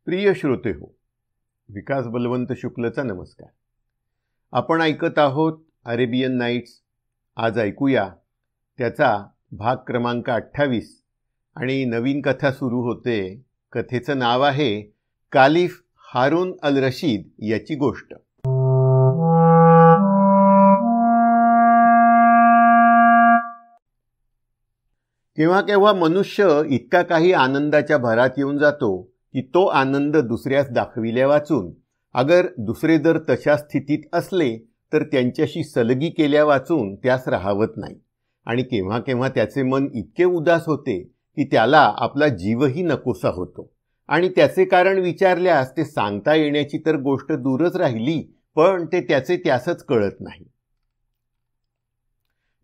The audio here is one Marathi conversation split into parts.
प्रिय श्रोते हो, विकास बलवंत शुक्लचा नमस्कार. आपण ऐकत आहोत अरेबियन नाईट्स. आज ऐकूया त्याचा भाग क्रमांक 28 आणि नवीन कथा सुरू होते. कथेचं नाव आहे कालिफ हारून अल रशीद याची गोष्ट. केव्हा केव्हा मनुष्य इतका काही आनंदाच्या भरात येऊन जातो की तो आनंद दुसऱ्यास दाखविल्या वाचून, अगर दुसरे जर तशा स्थितीत असले तर त्यांच्याशी सलगी केल्या वाचून त्यास राहावत नाही. आणि केव्हा केव्हा त्याचे मन इतके उदास होते की त्याला आपला जीवही नकोसा होतो. आणि त्याचे कारण विचारल्यास ते सांगता येण्याची तर गोष्ट दूरच राहिली, पण ते त्याचे त्यासच कळत नाही.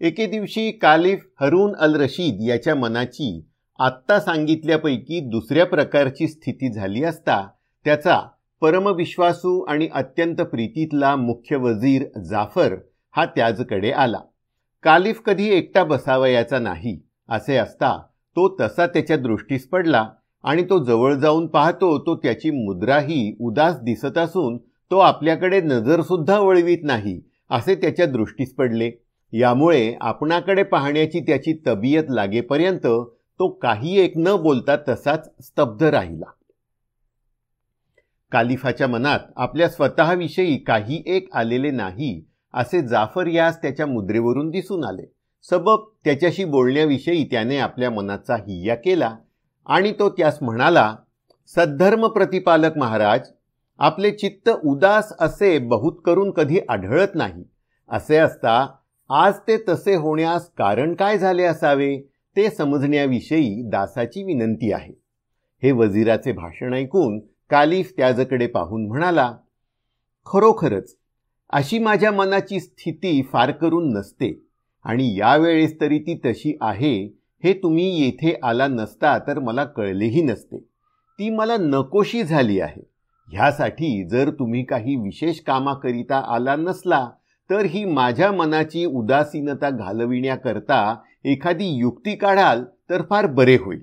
एके दिवशी कालिफ हारून अल रशीद याच्या मनाची आत्ता सांगितल्यापैकी दुसऱ्या प्रकारची स्थिती झाली असता त्याचा परमविश्वासू आणि अत्यंत प्रीतीतला मुख्य वजीर जाफर हा त्याचकडे आला. कालिफ कधी एकटा बसावयाचा नाही असे असता तो तसा त्याच्या दृष्टीस पडला आणि तो जवळ जाऊन पाहतो तो त्याची मुद्राही उदास दिसत असून तो आपल्याकडे नजरसुद्धा वळवीत नाही असे त्याच्या दृष्टीस पडले. यामुळे आपणाकडे पाहण्याची त्याची तबियत लागेपर्यंत तो काही एक न बोलता तसाच स्तब्ध राहिला. कालिफाच्या मनात आपल्या स्वतःविषयी काही एक आलेले नाही असे जाफर यास त्याच्या मुद्रेवरून दिसून आले. सबब त्याच्याशी बोलण्याविषयी त्याने आपल्या मनाचा हिय्या केला आणि तो त्यास म्हणाला, सद्धर्म प्रतिपालक महाराज, आपले चित्त उदास असे बहुत करून कधी आढळत नाही. असे असता आज ते तसे होण्यास कारण काय झाले असावे ते समजण्याविषयी दासाची विनंती आहे. हे वजीराचे भाषण ऐकून कालिफ त्याजकडे पाहून म्हणाला, खरोखरच अशी माझ्या मनाची स्थिती फार करून नसते आणि यावेळेस तरी ती तशी आहे हे तुम्ही येथे आला नसता तर मला कळलेही नसते. ती मला नकोशी झाली आहे. ह्यासाठी जर तुम्ही काही विशेष कामाकरिता आला नसला तर ही माझ्या मनाची उदासीनता घालविण्याकरता एखादी युक्ती काढाल तर फार बरे होईल.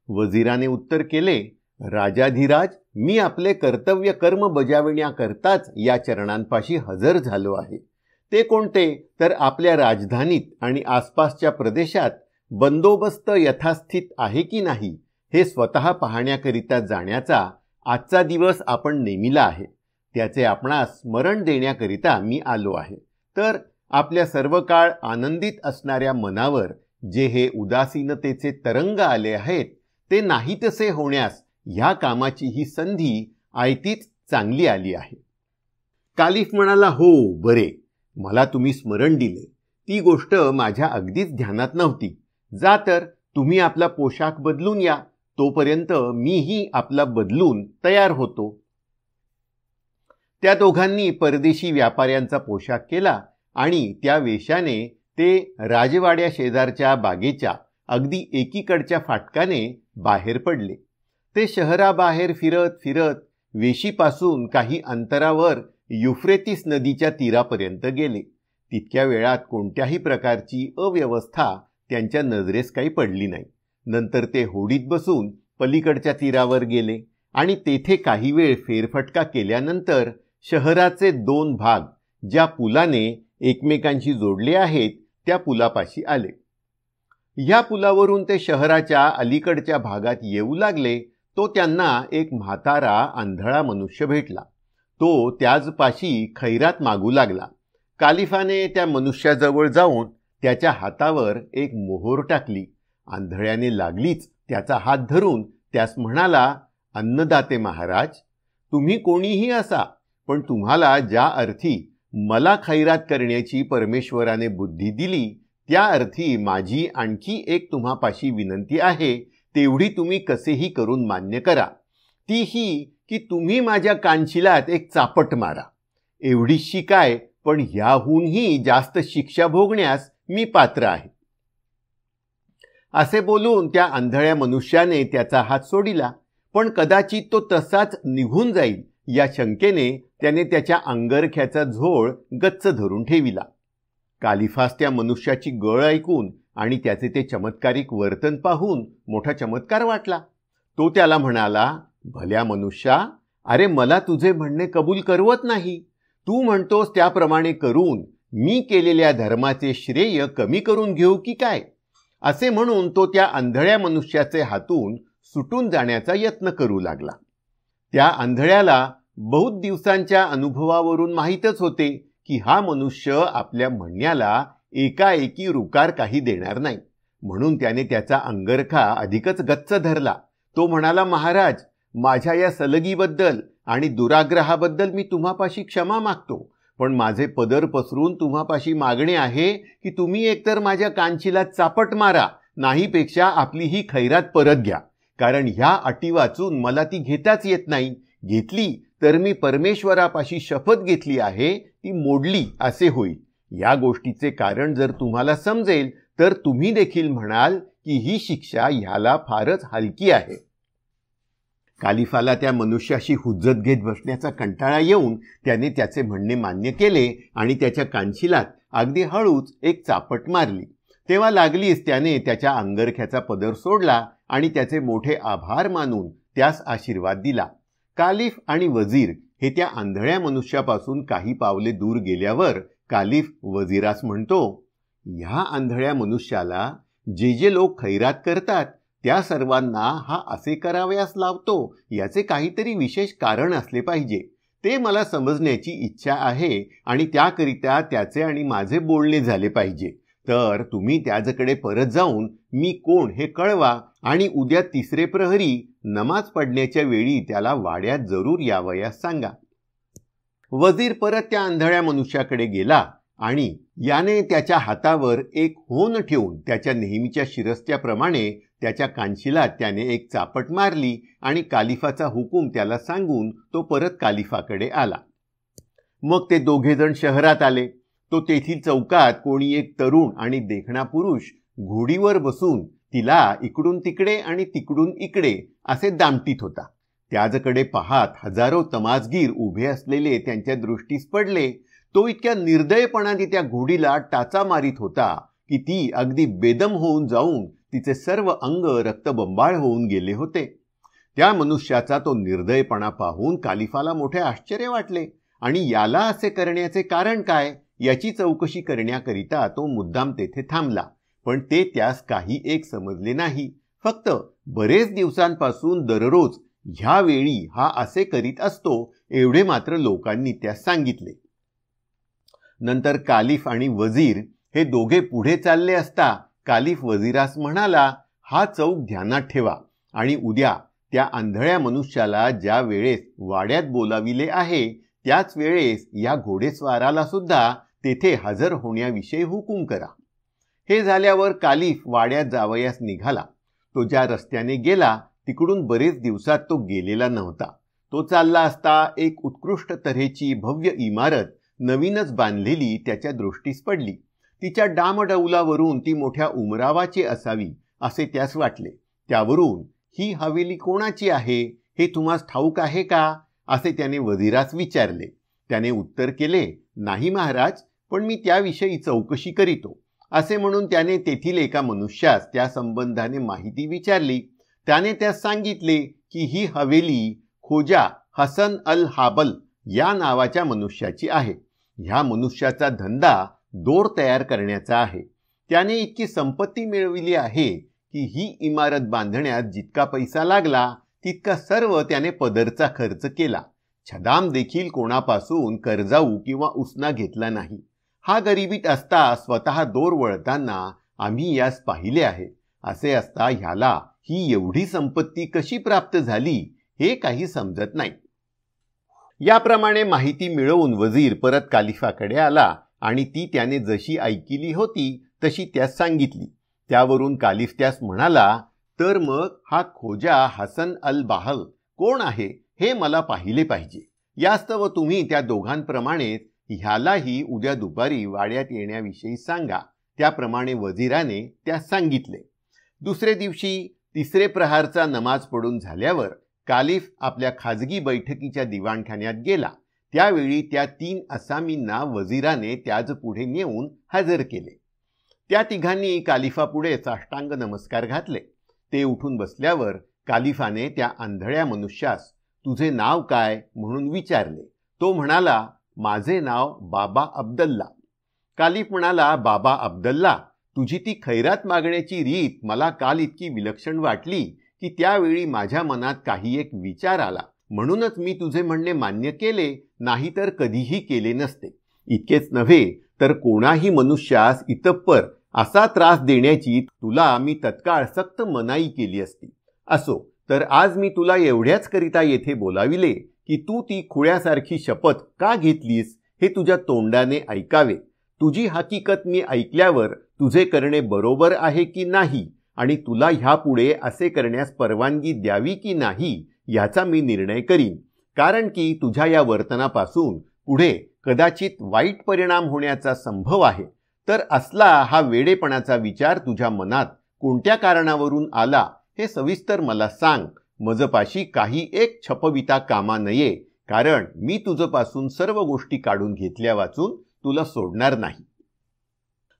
वजीराने उत्तर केले, राजाधिराज, मी आपले कर्तव्य कर्म बजावण्याकरताच या चरणांपाशी हजर झालो आहे. ते कोणते तर आपल्या राजधानीत आणि आसपासच्या प्रदेशात बंदोबस्त यथास्थित आहे की नाही हे स्वतः पाहण्याकरिता जाण्याचा आजचा दिवस आपण नेमिला आहे. त्याचे आपणास स्मरण देण्याकरिता मी आलो आहे. तर आपल्या सर्व काळ आनंदित असणाऱ्या मनावर जे हे उदासीनतेचे तरंग आले आहेत ते नाहीतसे होण्यास ह्या कामाची ही संधी आयतीच चांगली आली आहे. कालिफ म्हणाला, हो बरे, मला तुम्ही स्मरण दिले. ती गोष्ट माझ्या अगदीच ध्यानात नव्हती. जा तर तुम्ही आपला पोशाख बदलून या, तोपर्यंत मीही आपला बदलून तयार होतो. त्या दोघांनी परदेशी व्यापाऱ्यांचा पोशाख केला आणि त्या वेशाने ते राजवाड्या शेजारच्या बागेच्या अगदी एकीकडच्या फाटकाने बाहेर पडले. ते शहराबाहेर फिरत फिरत वेशीपासून काही अंतरावर युफ्रेतीस नदीच्या तीरापर्यंत गेले. तितक्या वेळात कोणत्याही प्रकारची अव्यवस्था त्यांच्या नजरेस काही पडली नाही. नंतर ते होडीत बसून पलीकडच्या तीरावर गेले आणि तेथे काही वेळ फेरफटका केल्यानंतर शहराचे 2 भाग ज्या पुलाने एकमेकांशी जोडले आहेत त्या पुलापाशी आले. या पुलावरून ते शहराच्या अलीकडच्या भागात येऊ लागले तो त्यांना एक म्हातारा आंधळा मनुष्य भेटला. तो त्याचपाशी खैरात मागू लागला. कालिफाने त्या मनुष्याजवळ जाऊन त्याच्या हातावर एक मोहोर टाकली. आंधळ्याने लागलीच त्याचा हात धरून त्यास म्हणाला, अन्नदाते महाराज, तुम्ही कोणीही असा, पण तुम्हाला ज्या अर्थी मला खैरात करण्याची परमेश्वराने बुद्धी दिली त्या अर्थी माझी आणखी एक तुम्हापाशी विनंती आहे. तेवढी तुम्ही कसेही करून मान्य करा. ती ही की तुम्ही माझ्या कानशिलात एक चापट मारा. एवढीशी काय, पण ह्याहूनही जास्त शिक्षा भोगण्यास मी पात्र आहे. असे बोलून त्या आंधळ्या मनुष्याने त्याचा हात सोडिला, पण कदाचित तो तसाच निघून जाईल या शंकेने त्याने त्याच्या अंगरख्याचा झोळ गच्च धरून ठेविला. कालिफास त्या मनुष्याची गळ ऐकून आणि त्याचे ते चमत्कारिक वर्तन पाहून मोठा चमत्कार वाटला. तो त्याला म्हणाला, भल्या मनुष्या, अरे मला तुझे म्हणणे कबूल करवत नाही. तू म्हणतोस त्याप्रमाणे करून मी केलेल्या धर्माचे श्रेय कमी करून घेऊ की काय? असे म्हणून तो त्या आंधळ्या मनुष्याचे हातून सुटून जाण्याचा यत्न करू लागला. त्या आंधळ्याला बहुत दिवसांच्या अनुभवावरून माहीतच होते की हा मनुष्य आपल्या म्हणण्याला एकाएकी रुकार काही देणार नाही. म्हणून त्याने त्याचा अंगरखा अधिकच गच्च धरला. तो म्हणाला, महाराज, माझ्या या सलगीबद्दल आणि दुराग्रहाबद्दल मी तुम्हापाशी क्षमा मागतो. पण माझे पदर पसरून तुम्हापाशी मागणे आहे की तुम्ही एकतर माझ्या कांचीला चापट मारा, नाहीपेक्षा आपली ही खैरात परत घ्या. कारण ह्या अटी वाचून मला ती घेताच येत नाही. घेतली तर मी परमेश्वरापाशी शपथ घेतली आहे ती मोडली असे होईल. या गोष्टीचे कारण जर तुम्हाला समजेल तर तुम्ही देखील म्हणाल की ही शिक्षा ह्याला फारच हलकी आहे. कालिफाला त्या मनुष्याशी हुज्जत घेत बसण्याचा कंटाळा येऊन त्याने त्याचे म्हणणे मान्य केले आणि त्याच्या कांशिलात अगदी हळूच एक चापट मारली. तेव्हा लागलीच त्याने त्याच्या अंगरख्याचा पदर सोडला आणि त्याचे मोठे आभार मानून त्यास आशीर्वाद दिला. कालिफ आणि वजीर हे त्या आंधळ्या मनुष्यापासून काही पावले दूर गेल्यावर कालिफ वजीरास म्हणतो, ह्या आंधळ्या मनुष्याला जे जे लोक खैरात करतात त्या सर्वांना हा असे करावयास लावतो याचे काहीतरी विशेष कारण असले पाहिजे. ते मला समजण्याची इच्छा आहे आणि त्याकरिता त्याचे आणि माझे बोलणे झाले पाहिजे. तर तुम्ही त्याच्याकडे परत जाऊन मी कोण हे कळवा आणि उद्या तिसरे प्रहरी नमाज पडण्याच्या वेळी त्याला वाड्यात जरूर यावयास सांगा. वजीर परत त्या आंधळ्या मनुष्याकडे गेला आणि याने त्याच्या हातावर एक होन ठेवून त्याच्या नेहमीच्या शिरस्त्याप्रमाणे त्याच्या कांशिलात त्याने एक चापट मारली आणि कालिफाचा हुकूम त्याला सांगून तो परत कालिफाकडे आला. मग ते दोघेजण शहरात आले. तो तेथील चौकात कोणी एक तरुण आणि देखणा पुरुष घोडीवर बसून तिला इकडून तिकडे आणि तिकडून इकडे असे दामटीत होता. त्याजकडे पाहत हजारो तमासगीर उभे असलेले त्यांच्या दृष्टीस पडले. तो इतक्या निर्दयपणाने त्या घोडीला टाचा मारित होता की ती अगदी बेदम होऊन जाऊन तिचे सर्व अंग रक्तबंबाळ होऊन गेले होते. त्या मनुष्याचा तो निर्दयपणा पाहून कालिफाला मोठे आश्चर्य वाटले आणि याला असे करण्याचे कारण काय याची चौकशी करण्याकरिता तो मुद्दाम तेथे थांबला. पण ते त्यास काही एक समजले नाही. फक्त बरेच दिवसांपासून दररोज ह्या वेळी हा असे करीत असतो एवढे मात्र लोकांनी त्यास सांगितले. नंतर कालिफ आणि वजीर हे दोघे पुढे चालले असता कालिफ वजीरास म्हणाला, हा चौक ध्यानात ठेवा आणि उद्या त्या आंधळ्या मनुष्याला ज्या वेळेस वाड्यात बोलाविले आहे त्याच वेळेस या घोडेस्वाराला सुद्धा तेथे हजर होण्याविषयी हुकूम करा. हे झाल्यावर कालिफ वाड्यात जावयास निघाला. तो ज्या रस्त्याने गेला तिकडून बरेच दिवसात तो गेलेला नव्हता. तो चालला असता एक उत्कृष्ट तऱ्हेची भव्य इमारत नवीनच बांधलेली त्याच्या दृष्टीस पडली. तिच्या डामडौलावरून ती मोठ्या उमरावाची असावी असे त्यास वाटले. त्यावरून ही हवेली कोणाची आहे हे तुम्हास ठाऊक आहे का असे त्याने वजीरास विचारले. त्याने उत्तर केले, नाही महाराज, पण मी त्याविषयी चौकशी करीतो. असे म्हणून त्याने तेथील एका मनुष्यास त्या संबंधाने माहिती विचारली. त्याने त्यास सांगितले की ही हवेली खोजा हसन अल हाबल या नावाच्या मनुष्याची आहे. ह्या मनुष्याचा धंदा दोर तयार करण्याचा आहे. त्याने इतकी संपत्ती मिळविली आहे की ही इमारत बांधण्यात जितका पैसा लागला तितका सर्व त्याने पदरचा खर्च केला. छदाम देखील कोणापासून कर्जाऊ किंवा उसना घेतला नाही. हा गरिबीत असता स्वतः दोर वळताना आम्ही यास पाहिले आहे. असे असता ह्याला ही एवढी संपत्ती कशी प्राप्त झाली हे काही समजत नाही. याप्रमाणे माहिती मिळवून वजीर परत कालिफाकडे आला आणि ती त्याने जशी ऐकिली होती तशी त्यास सांगितली. त्यावरून कालिफ त्यास म्हणाला, तर मग हा खोजा हसन अल बाहल कोण आहे हे मला पाहिले पाहिजे. यास्तव तुम्ही त्या दोघांप्रमाणेच ह्यालाही उद्या दुपारी वाड्यात येण्याविषयी सांगा. त्याप्रमाणे वजीराने त्यास सांगितले. दुसरे दिवशी तिसरे प्रहारचा नमाज पडून झाल्यावर कालिफ आपल्या खाजगी बैठकीच्या दिवाणखान्यात गेला. त्यावेळी त्या 3 असामींना वजीराने त्याच पुढे नेऊन हजर केले. त्या तिघांनी कालिफापुढे साष्टांग नमस्कार घातले. ते उठून बसल्यावर कालिफाने त्या आंधळ्या मनुष्यास तुझे नाव काय म्हणून विचारले. तो म्हणाला, माझे नाव बाबा अब्दल्ला. कालिफ म्हणाला, बाबा अब्दल्ला, तुझी ती खैरात मागण्याची रीत मला काल इतकी विलक्षण वाटली की त्यावेळी माझ्या मनात काही एक विचार आला, म्हणूनच मी तुझे म्हणणे मान्य केले, नाहीतर कधीही केले नसते. इतकेच नव्हे तर कोणाही मनुष्यास इतप्पर असा त्रास देण्याची तुला मी तत्काळ सक्त मनाई केली असती. असो, तर आज मी तुला एवढ्याच करिता येथे बोलाविले की तू ती खुळ्यासारखी शपथ का घेतलीस हे तुझ्या तोंडाने ऐकावे. तुझी हकीकत मी ऐकल्यावर तुझे करणे बरोबर आहे की नाही आणि तुला ह्यापुढे असे करण्यास परवानगी द्यावी की नाही याचा मी निर्णय करीन. कारण की तुझ्या या वर्तनापासून पुढे कदाचित वाईट परिणाम होण्याचा संभव आहे. तर असला हा वेडेपणाचा विचार तुझ्या मनात कोणत्या कारणावरून आला हे सविस्तर मला सांग. मजपाशी काही एक छपविता कामा नये, कारण मी तुझपासून सर्व गोष्टी काढून घेतल्या वाचून तुला सोडणार नाही.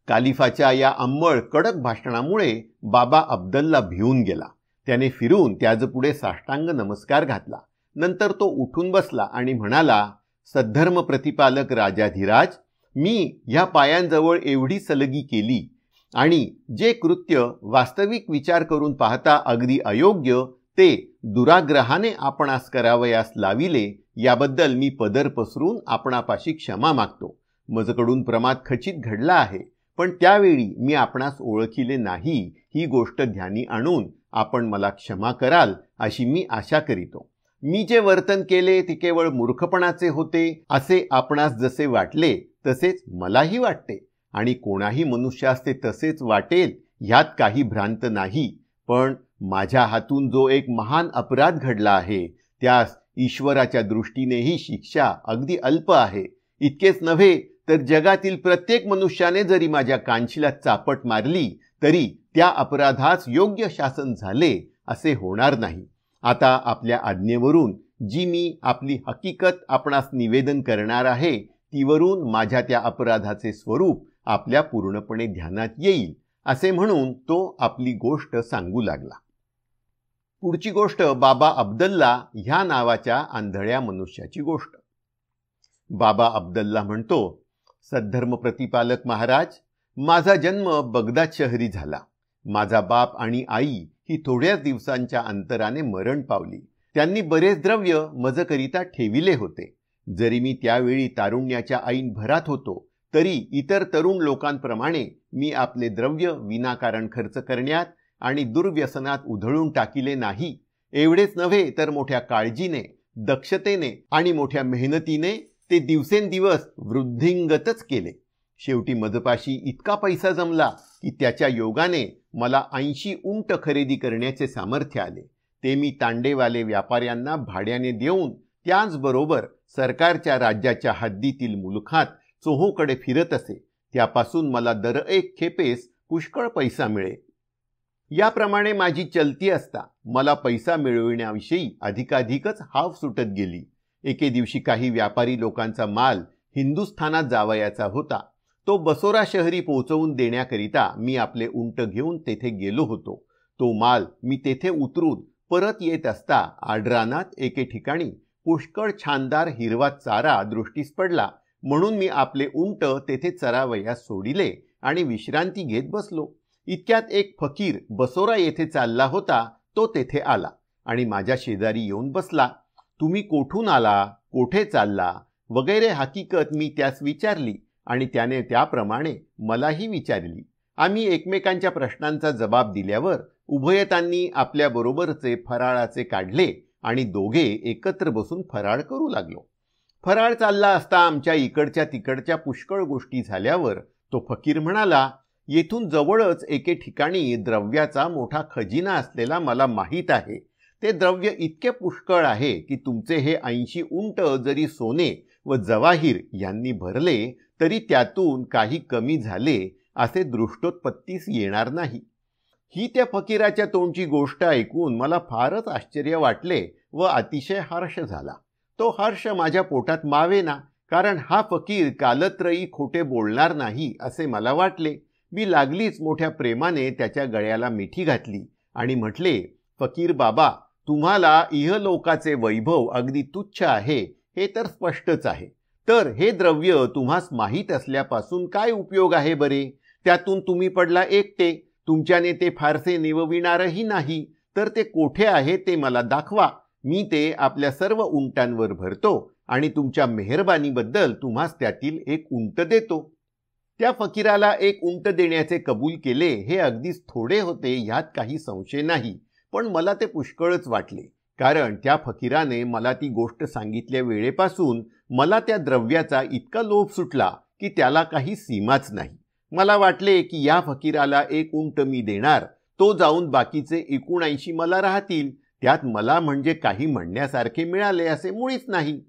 कालिफाच्या या अंमळ कडक भाषणामुळे बाबा अब्दल्ला भिवून गेला. त्याने फिरून त्याजपुढे साष्टांग नमस्कार घातला. नंतर तो उठून बसला आणि म्हणाला, सद्धर्म प्रतिपालक राजाधिराज, मी ह्या पायांजवळ एवढी सलगी केली आणि जे कृत्य वास्तविक विचार करून पाहता अगदी अयोग्य ते दुराग्रहाने आपणास करावयास लाविले, याबद्दल मी पदर पसरून आपणापाशी क्षमा मागतो. मजकडून प्रमाद खचित घडला आहे, पण त्यावेळी मी आपणास ओळखिले नाही ही गोष्ट ध्यानी आणून आपण मला क्षमा कराल अशी मी आशा करीतो. मी जे वर्तन केले ते केवळ मूर्खपणाचे होते असे आपणास जसे वाटले तसेच मलाही वाटते आणि कोणाही मनुष्यास ते तसेच वाटेल ह्यात काही भ्रांत नाही. पण माझ्या हातून जो एक महान अपराध घडला आहे त्यास ईश्वराच्या दृष्टीनेही शिक्षा अगदी अल्प आहे. इतकेच नव्हे तर जगातील प्रत्येक मनुष्याने जरी माझ्या कानशिलात चापट मारली तरी त्या अपराधास योग्य शासन झाले असे होणार नाही. आता आपल्या आज्ञेवरून जी मी आपली हकीकत आपणास निवेदन करणार आहे तीवरून माझ्या त्या अपराधाचे स्वरूप आपल्या पूर्णपणे ध्यानात येईल असे म्हणून तो आपली गोष्ट सांगू लागला. पुढची गोष्ट बाबा अब्दल्ला ह्या नावाच्या आंधळ्या मनुष्याची गोष्ट. बाबा अब्दल्ला म्हणतो, सद्धर्म प्रतिपालक महाराज, माझा जन्म बगदाद शहरी झाला. माझा बाप आणि आई ही थोड्याच दिवसांच्या अंतराने मरण पावली. त्यांनी बरेच द्रव्य मजकरिता ठेविले होते. जरी मी त्यावेळी तारुण्याच्या ऐन भरात होतो तरी इतर तरुण लोकांप्रमाणे मी आपले द्रव्य विनाकारण खर्च करण्यात आणि दुर्व्यसनात उधळून टाकिले नाही. एवढेच नव्हे तर मोठ्या काळजीने, दक्षतेने आणि मोठ्या मेहनतीने ते दिवसेंदिवस वृद्धिंगतच केले. शेवटी मजपाशी इतका पैसा जमला की त्याच्या योगाने मला 80 उंट खरेदी करण्याचे सामर्थ्य आले. ते मी तांडेवाले व्यापाऱ्यांना भाड्याने देऊन त्याचबरोबर सरकारच्या राज्याच्या हद्दीतील मुलखात चोहोकडे फिरत असे. त्यापासून मला दर एक खेपेस पुष्कळ पैसा मिळे. याप्रमाणे माझी चलती असता मला पैसा मिळविण्याविषयी अधिकाधिकच हाव सुटत गेली. एके दिवशी काही व्यापारी लोकांचा माल हिंदुस्थानात जावयाचा होता. तो बसोरा शहरी पोहोचवून देण्याकरिता मी आपले उंट घेऊन तेथे गेलो होतो. तो माल मी तेथे उतरून परत येत असता आडरानात एके ठिकाणी पुष्कळ छानदार हिरवा चारा दृष्टीस पडला, म्हणून मी आपले उंट तेथे चरावयास सोडिले आणि विश्रांती घेत बसलो. इतक्यात एक फकीर बसोरा येथे चालला होता. तो तेथे आला आणि माझ्या शेजारी येऊन बसला. तुम्ही कोठून आला, कोठे चालला वगैरे हकीकत मी त्यास विचारली आणि त्याने त्याप्रमाणे मलाही विचारली. आम्ही एकमेकांच्या प्रश्नांचा जबाब दिल्यावर उभयतांनी आपल्याबरोबरचे फराळाचे काढले आणि दोघे एकत्र बसून फराळ करू लागलो. फराळ चालला असता आमच्या इकडच्या तिकडच्या पुष्कळ गोष्टी झाल्यावर तो फकीर म्हणाला, येथून जवळच एके ठिकाणी द्रव्याचा मोठा खजिना असलेला मला माहीत आहे. ते द्रव्य इतके पुष्कळ आहे की तुमचे हे 80 उंट जरी सोने व जवाहीर यांनी भरले तरी त्यातून काही कमी झाले असे दृष्टोत्पत्तीस येणार नाही. ही त्या फकीराच्या तोंडची गोष्ट ऐकून मला फारच आश्चर्य वाटले व अतिशय हर्ष झाला. तो हर्ष माझ्या पोटात मावेना, कारण हा फकीर कालत्रयी खोटे बोलणार नाही असे मला वाटले. मी लागलीच मोठ्या प्रेमाने त्याच्या गळ्याला मिठी घातली आणि म्हटले, फकीर बाबा, तुम्हाला इहलोकाचे वैभव अगदी तुच्छ आहे हे तर स्पष्टच आहे. तर हे द्रव्य तुम्हास माहीत असल्यापासून काय उपयोग आहे बरे? त्यातून तुम्ही पडला एकटे, तुमच्याने ते फारसे निवविणारही नाही. तर ते कोठे आहे ते मला दाखवा. मी ते आपल्या सर्व उंटांवर भरतो आणि तुमच्या मेहरबानीबद्दल तुम्हास त्यातील एक उंट देतो. त्या फकीराला एक उंट देण्याचे कबूल केले हे अगदीच थोडे होते, ह्यात काही संशय नाही. पण मला ते पुष्कळच वाटले, कारण त्या फकीराने मला ती गोष्ट सांगितल्या वेळेपासून मला त्या द्रव्याचा इतका लोभ सुटला की त्याला काही सीमाच नाही. मला वाटले की या फकीराला एक उंट मी देणार, तो जाऊन बाकीचे 79 मला राहतील. त्यात मला म्हणजे काही म्हणण्यासारखे मिळाले असे मुळीच नाही.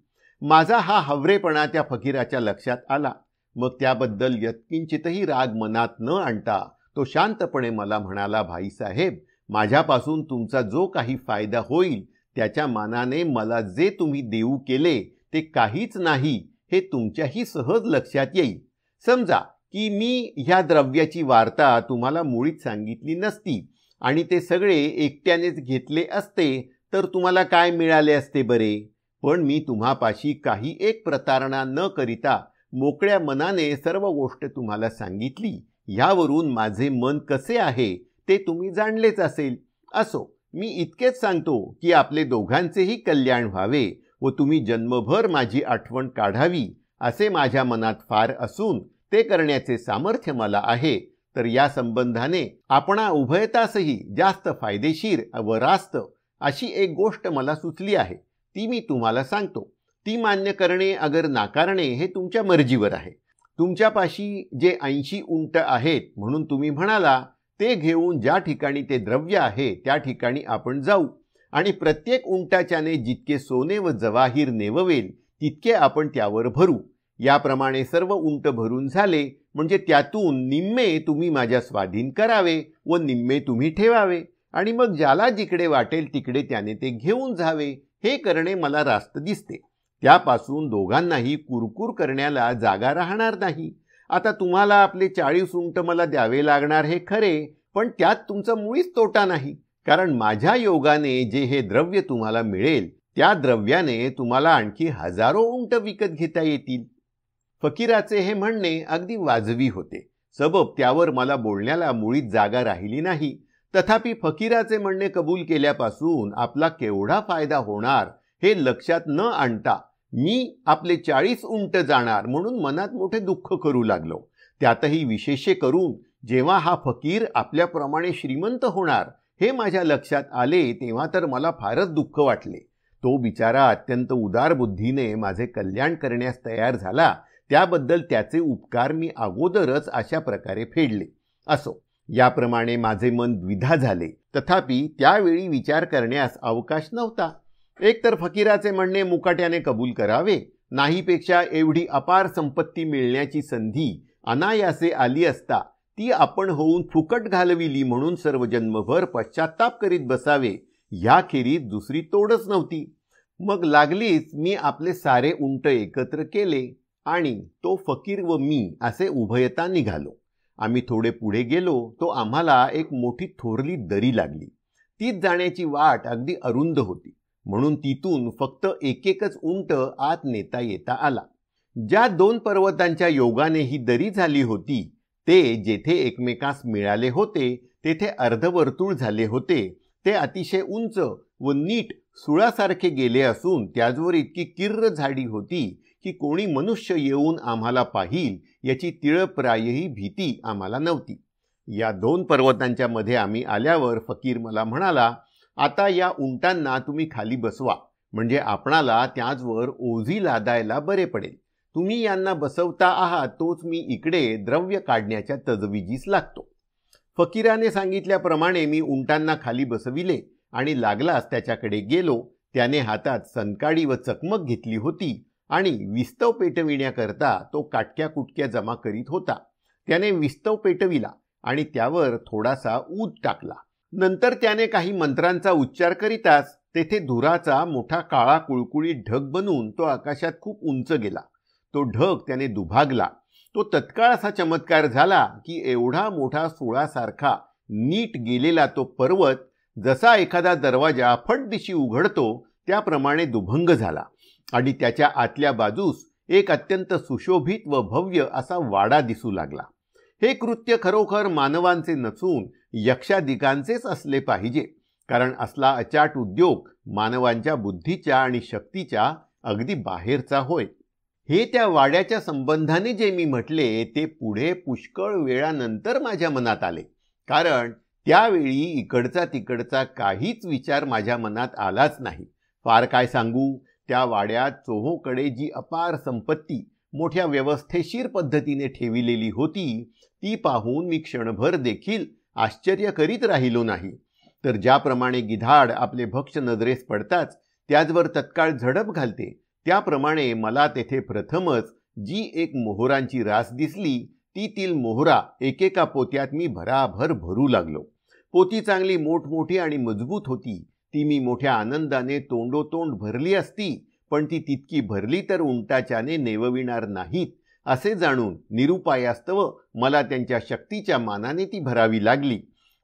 माझा हा हवरेपणा त्या फकीराच्या लक्षात आला. मग त्याबद्दल यत्किंचितही राग मनात न आणता तो शांतपणे मला म्हणाला, भाईसाहेब, माझ्यापासून तुमचा जो काही फायदा होईल त्याच्या मानाने मला जे तुम्ही देऊ केले ते काहीच नाही हे तुमच्याही सहज लक्षात येईल. समजा की मी ह्या द्रव्याची वार्ता तुम्हाला मुळीच सांगितली नसती आणि ते सगळे एकट्यानेच घेतले असते तर तुम्हाला काय मिळाले असते बरे? पण मी तुम्हापाशी काही एक प्रतारणा न करिता मोकळ्या मनाने सर्व गोष्ट तुम्हाला सांगितली. यावरून माझे मन कसे आहे ते तुम्ही जाणलेच असेल. असो, मी इतकेच सांगतो की आपले दोघांचेही कल्याण व्हावे व तुम्ही जन्मभर माझी आठवण काढावी असे माझ्या मनात फार असून ते करण्याचे सामर्थ्य मला आहे. तर या संबंधाने आपणा उभयतासही जास्त फायदेशीर व रास्त अशी एक गोष्ट मला सुचली आहे. ती मी तुम्हाला सांगतो. ती मान्य करणे अगर नाकारणे हे तुमच्या मर्जीवर आहे. तुमच्यापाशी जे 80 उंट आहेत म्हणून तुम्ही म्हणाला, ते घेऊन ज्या ठिकाणी ते द्रव्य आहे त्या ठिकाणी आपण जाऊ आणि प्रत्येक उंटाच्याने जितके सोने व जवाहीर नेववेल तितके आपण त्यावर भरू. याप्रमाणे सर्व उंट भरून झाले म्हणजे त्यातून निम्मे तुम्ही माझ्या स्वाधीन करावे व निम्मे तुम्ही ठेवावे आणि मग ज्याला जिकडे वाटेल तिकडे त्याने ते घेऊन जावे. हे करणे मला रास्त दिसते. त्यापासून दोघांनाही कुरकुर करण्याला जागा राहणार नाही. आता तुम्हाला आपले 40 उंट मला द्यावे लागणार हे खरे, पण त्यात तुमचा मुळीच तोटा नाही, कारण माझ्या योगाने जे हे द्रव्य तुम्हाला मिळेल त्या द्रव्याने तुम्हाला आणखी हजारो उंट विकत घेता येतील. फकीराचे हे म्हणणे अगदी वाजवी होते, सबब त्यावर मला बोलण्याला मुळीच जागा राहिली नाही. तथापि फकीराचे म्हणणे कबूल केल्यापासून आपला केवढा फायदा होणार हे लक्षात न आणता मी आपले 40 उंट जाणार म्हणून मनात मोठे दुःख करू लागलो. त्यातही विशेषे करून जेव्हा हा फकीर आपल्याप्रमाणे श्रीमंत होणार हे माझ्या लक्षात आले तेव्हा तर मला फारच दुःख वाटले. तो बिचारा अत्यंत उदार बुद्धीने माझे कल्याण करण्यास तयार झाला, त्याबद्दल त्याचे उपकार मी अगोदरच अशा प्रकारे फेडले. असो, याप्रमाणे माझे मन द्विधा झाले. तथापि त्यावेळी विचार करण्यास अवकाश नव्हता. एकतर फकीराचे म्हणणे मुकाट्याने कबूल करावे, नाहीपेक्षा एवढी अपार संपत्ती मिळण्याची संधी अनायासे आली असता ती आपण होऊन फुकट घालविली म्हणून सर्व जन्मभर पश्चाताप करीत बसावे, याखेरीज दुसरी तोडच नव्हती. मग लागलीच मी आपले सारे उंट एकत्र केले आणि तो फकीर व मी असे उभयता निघालो. आम्ही थोडे पुढे गेलो तो आम्हाला एक मोठी थोरली दरी लागली. तीच जाण्याची वाट अगदी अरुंद होती, म्हणून तिथून फक्त एकच उंट आत नेता येता आला. ज्या 2 पर्वतांच्या योगाने ही दरी झाली होती ते जेथे एकमेकास मिळाले होते तेथे अर्धवर्तुळ झाले होते. ते अतिशय उंच व नीट सुळासारखे गेले असून त्याचवर इतकी किर्र झाडी होती की कोणी मनुष्य येऊन आम्हाला पाहिल याची तिळप्रायही भीती आम्हाला नव्हती. या 2 पर्वतांच्या मध्ये आम्ही आल्यावर फकीर मला म्हणाला, आता या उंटांना तुम्ही खाली बसवा, म्हणजे आपणाला त्याचवर ओझी लादायला बरे पडेल. तुम्ही यांना बसवता आहात तोच मी इकडे द्रव्य काढण्याच्या तजविजीस लागतो. फकीराने सांगितल्याप्रमाणे मी उंटांना खाली बसविले आणि लागलाच त्याच्याकडे गेलो. त्याने हातात सनकाडी व चकमक घेतली होती आणि विस्तव पेटविण्याकरता तो काटक्या कुटक्या जमा करीत होता. त्याने विस्तव पेटविला आणि त्यावर थोडासा ऊद टाकला. नंतर त्याने काही मंत्रांचा उच्चार करीताच तेथे धुराचा मोठा काळा कुळकुळीत ढग बनून तो आकाशात खूप उंच गेला. तो ढग त्याने दुभागला. तो तत्काळ असा चमत्कार झाला की एवढा मोठा सुळासारखा नीट गेलेला तो पर्वत जसा एखादा दरवाजा फटदिशी उघडतो त्याप्रमाणे दुभंग झाला आणि त्याच्या आतल्या बाजूस एक अत्यंत सुशोभित व भव्य असा वाडा दिसू लागला. हे कृत्य खरोखर मानवांचे नसून यक्षादिकांचेच असले पाहिजे, कारण असला अचाट उद्योग मानवांच्या बुद्धीच्या आणि शक्तीच्या अगदी बाहेरचा होय. हे त्या वाड्याच्या संबंधाने जे मी म्हटले ते पुढे पुष्कळ वेळानंतर माझ्या मनात आले, कारण त्यावेळी इकडचा तिकडचा काहीच विचार माझ्या मनात आलाच नाही. फार काय सांगू, त्या वाड्यात चोहोकडे जी अपार संपत्ती मोठ्या व्यवस्थेशीर पद्धतीने ठेविलेली होती ती पाहून मी क्षणभर देखील आश्चर्य करीत राहिलो नाही. तर ज्याप्रमाणे गिधाड आपले भक्ष नजरेस पडताच त्याचवर तत्काळ झडप घालते, त्याप्रमाणे मला तेथे प्रथमच जी एक मोहरांची रास दिसली ती तील मोहरा एकेका पोत्यात मी भराभर भरू लागलो. पोती चांगली मोठमोठी आणि मजबूत होती. ती मी मोठ्या आनंदाने तोंडोतोंड भरली असती, पण ती तितकी भरली तर उंटाच्याने नेवविणार नाहीत असे जाणून निरुपायास्तव मला त्यांच्या शक्तीच्या मानाने ती भरावी लागली.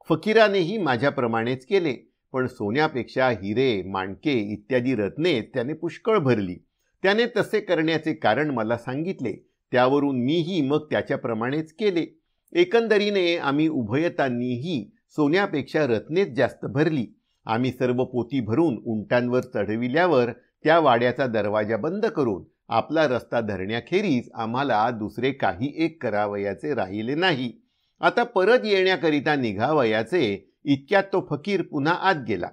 फकीरानेही माझ्याप्रमाणेच केले, पण सोन्यापेक्षा हिरे, माणके इत्यादी रत्ने त्याने पुष्कळ भरली. त्याने तसे करण्याचे कारण मला सांगितले, त्यावरून मीही मग त्याच्याप्रमाणेच केले. एकंदरीने आम्ही उभयतांनीही सोन्यापेक्षा रत्नेच जास्त भरली. आम्ही सर्व पोती भरून उंटांवर चढविल्यावर त्या वाड्याचा दरवाजा बंद करून आपला रस्ता धरण्याखेरीज आम्हाला दुसरे काही एक करावयाचे राहिले नाही. आता परत येण्याकरिता निघावयाचे इतक्यात तो फकीर पुन्हा आत गेला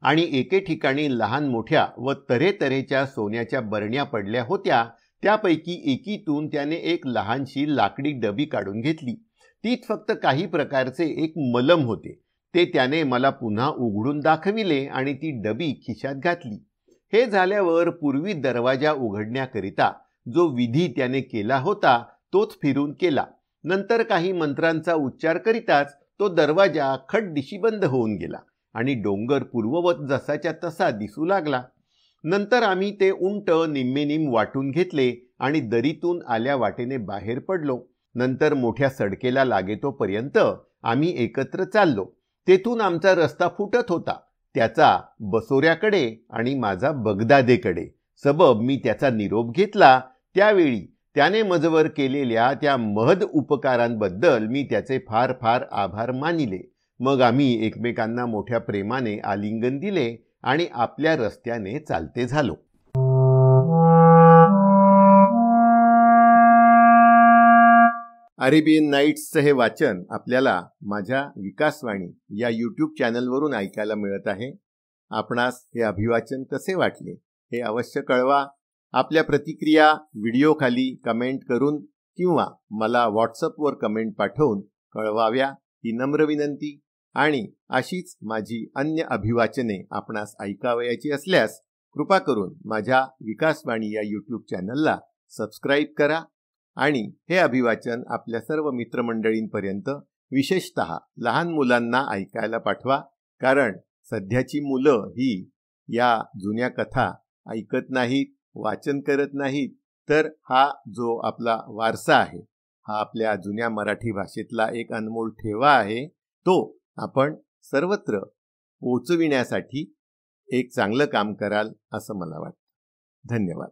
आणि एके ठिकाणी लहान मोठ्या व तऱ्हेतऱ्हेच्या सोन्याच्या बरण्या पडल्या होत्या. त्यापैकी एकीतून त्याने एक लहानशी लाकडी डबी काढून घेतली. तीत फक्त काही प्रकारचे एक मलम होते. ते त्याने मला पुन्हा उघडून दाखविले आणि ती डबी खिशात घातली. हे झाल्यावर पूर्वी दरवाजा उघडण्याकरिता जो विधी त्याने केला होता तोच फिरून केला. नंतर काही मंत्रांचा उच्चार करीताच तो दरवाजा खटदिशी बंद होऊन गेला आणि डोंगर पूर्ववत जसाच्या तसा दिसू लागला. नंतर आम्ही ते उंट निम्मेनिम वाटून घेतले आणि दरीतून आल्या वाटेने बाहेर पडलो. नंतर मोठ्या सडकेला लागेतोपर्यंत आम्ही एकत्र चाललो. तेथून आमचा रस्ता फुटत होता, त्याचा बसोऱ्याकडे आणि माझा बगदादेकडे. सबब मी त्याचा निरोप घेतला. त्यावेळी त्याने मजवर केलेल्या त्या महद उपकारांबद्दल मी त्याचे फार फार आभार मानिले. मग आम्ही एकमेकांना मोठ्या प्रेमाने आलिंगन दिले आणि आपल्या रस्त्याने चालते झालो. अरेबियन नाईट्सचं हे वाचन आपल्याला माझ्या विकासवाणी या यूट्यूब चॅनलवरून ऐकायला मिळत आहे. आपणास हे अभिवाचन कसे वाटले हे अवश्य कळवा. आपल्या प्रतिक्रिया व्हिडिओखाली कमेंट करून किंवा मला व्हॉट्सअपवर कमेंट पाठवून कळवाव्या ही नम्र विनंती. आणि अशीच माझी अन्य अभिवाचने आपणास ऐकावयाची असल्यास कृपा करून माझ्या विकासवाणी या यूट्यूब चॅनलला सबस्क्राईब करा आणि हे अभिवाचन आपल्या सर्व मित्रमंडळींपर्यंत विशेषतः लहान मुलांना ऐकायला पाठवा. कारण सध्याची मुलं ही या जुन्या कथा ऐकत नाहीत, वाचन करत नाहीत. तर हा जो आपला वारसा आहे, हा आपल्या जुन्या मराठी भाषेतला एक अनमोल ठेवा आहे, तो आपण सर्वत्र पोचविण्यासाठी एक चांगलं काम कराल असं मला वाटतं. धन्यवाद.